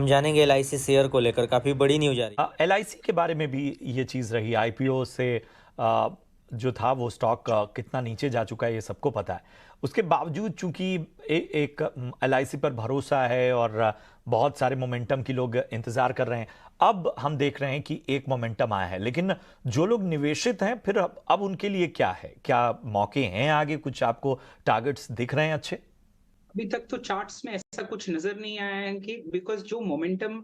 हम जानेंगे LIC share को लेकर काफी बड़ी न्यूज आ रही है। एलआईसी के बारे में भी ये चीज़ रही। आईपीओ से आ, जो था वो स्टॉक कितना नीचे जा चुका है ये सबको पता है। उसके बावजूद चूंकि एक एलआईसी पर भरोसा है और बहुत सारे मोमेंटम की लोग इंतजार कर रहे हैं। अब हम देख रहे हैं कि एक मोमेंटम आया है, लेकिन जो लोग निवेशित हैं फिर अब उनके लिए क्या है? क्या मौके हैं आगे? कुछ आपको टारगेट्स दिख रहे हैं अच्छे? अभी तक तो चार्ट्स में ऐसा कुछ नजर नहीं आया है कि बिकॉज जो मोमेंटम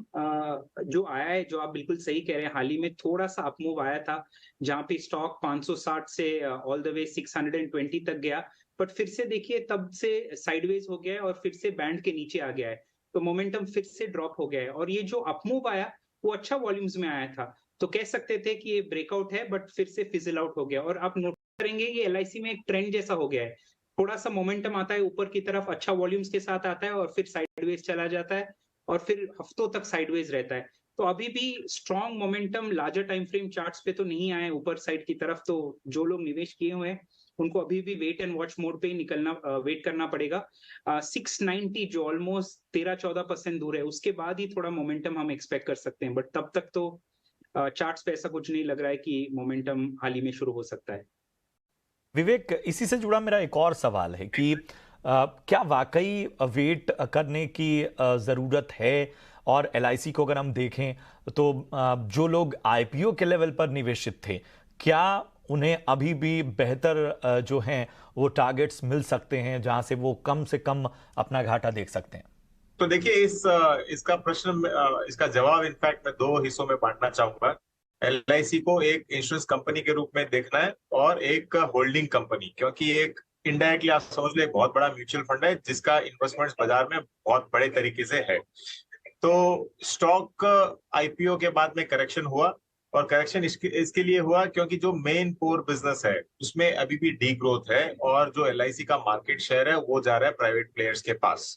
जो आया है, जो आप बिल्कुल सही कह रहे हैं, हाल ही में थोड़ा सा अपमूव आया था जहां पे स्टॉक 560 से ऑल द वे 620 तक गया। बट फिर से देखिए तब से साइडवेज हो गया है और फिर से बैंड के नीचे आ गया है, तो मोमेंटम फिर से ड्रॉप हो गया है। और ये जो अपमूव आया वो अच्छा वॉल्यूम्स में आया था, तो कह सकते थे कि ये ब्रेकआउट है, बट फिर से फिजल आउट हो गया। और आप नोट करेंगे ये एलआईसी में एक ट्रेंड जैसा हो गया है, थोड़ा सा मोमेंटम आता है ऊपर की तरफ, अच्छा वॉल्यूम्स के साथ आता है और फिर साइडवेज चला जाता है और फिर हफ्तों तक साइडवेज रहता है। तो अभी भी strong momentum larger time frame charts पे तो नहीं आए ऊपर साइड की तरफ, तो जो लोग निवेश किए हुए हैं उनको अभी भी वेट एंड वॉच मोड पे ही निकलना वेट करना पड़ेगा। 690 जो ऑलमोस्ट 13-14% दूर है, उसके बाद ही थोड़ा मोमेंटम हम एक्सपेक्ट कर सकते हैं, बट तब तक तो चार्ट्स पे ऐसा कुछ नहीं लग रहा है कि मोमेंटम हाल ही में शुरू हो सकता है। विवेक, इसी से जुड़ा मेरा एक और सवाल है कि क्या वाकई वेट करने की ज़रूरत है? और एलआईसी को अगर हम देखें तो जो लोग आईपीओ के लेवल पर निवेशित थे, क्या उन्हें अभी भी बेहतर जो हैं वो टारगेट्स मिल सकते हैं जहां से वो कम से कम अपना घाटा देख सकते हैं? तो देखिए इसका प्रश्न इसका जवाब इनफैक्ट मैं दो हिस्सों में बांटना चाहूंगा। एलआईसी को एक इंश्योरेंस कंपनी के रूप में देखना है और एक होल्डिंग कंपनी, क्योंकि एक इनडायरेक्टली आप समझ लो एक बहुत बड़ा म्यूचुअल फंड है जिसका इन्वेस्टमेंट्स बाजार में बहुत बड़े तरीके से है। तो स्टॉक आईपीओ के बाद में करेक्शन हुआ, और करेक्शन इसके लिए हुआ क्योंकि जो मेन कोर बिजनेस है उसमें अभी भी डी ग्रोथ है, और जो एलआईसी का मार्केट शेयर है वो जा रहा है प्राइवेट प्लेयर्स के पास।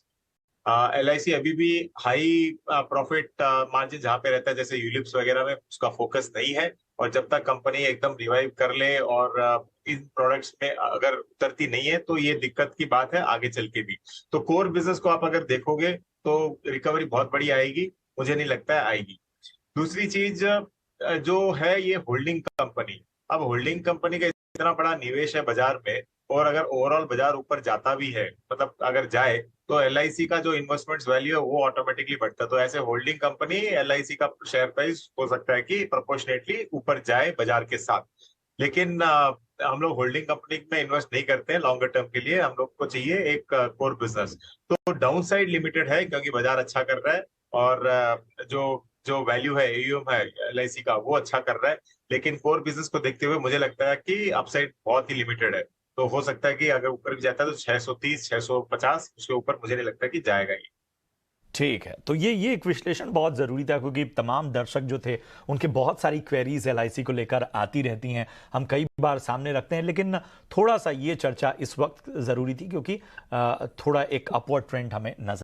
एलआईसी अभी भी हाई प्रॉफिट मार्जिन जहां पे रहता है जैसे यूलिप्स वगैरह में, उसका फोकस नहीं है। और जब तक कंपनी एकदम रिवाइव कर ले और इन प्रोडक्ट्स में अगर उतरती नहीं है तो ये दिक्कत की बात है आगे चल के भी। तो कोर बिजनेस को आप अगर देखोगे तो रिकवरी बहुत बड़ी आएगी, मुझे नहीं लगता है आएगी। दूसरी चीज जो है ये होल्डिंग कंपनी। अब होल्डिंग कंपनी का इतना बड़ा निवेश है बाजार में, और अगर ओवरऑल बाजार ऊपर जाता भी है, मतलब अगर जाए, तो एलआईसी का जो इन्वेस्टमेंट्स वैल्यू है वो ऑटोमेटिकली बढ़ता है। तो ऐसे होल्डिंग कंपनी एलआईसी का शेयर प्राइस हो सकता है कि प्रोपोर्शनेटली ऊपर जाए बाजार के साथ। लेकिन हम लोग होल्डिंग कंपनी में इन्वेस्ट नहीं करते हैं लॉन्गर टर्म के लिए, हम लोग को चाहिए एक कोर बिजनेस। तो डाउन साइड लिमिटेड है क्योंकि बाजार अच्छा कर रहा है, और जो जो वैल्यू है एयूएम है एलआईसी का वो अच्छा कर रहा है। लेकिन कोर बिजनेस को देखते हुए मुझे लगता है कि अपसाइड बहुत ही लिमिटेड है। तो हो सकता है कि अगर ऊपर भी जाता है तो 630 650, उसके ऊपर मुझे नहीं लगता कि जाएगा ये। ठीक है, तो ये एक विश्लेषण बहुत ज़रूरी था क्योंकि तमाम दर्शक जो थे उनके बहुत सारी क्वेरीज एलआईसी को लेकर आती रहती हैं, हम कई बार सामने रखते हैं, लेकिन थोड़ा सा ये चर्चा इस वक्त ज़रूरी थी क्योंकि थोड़ा एक अपवर्ड ट्रेंड हमें नजर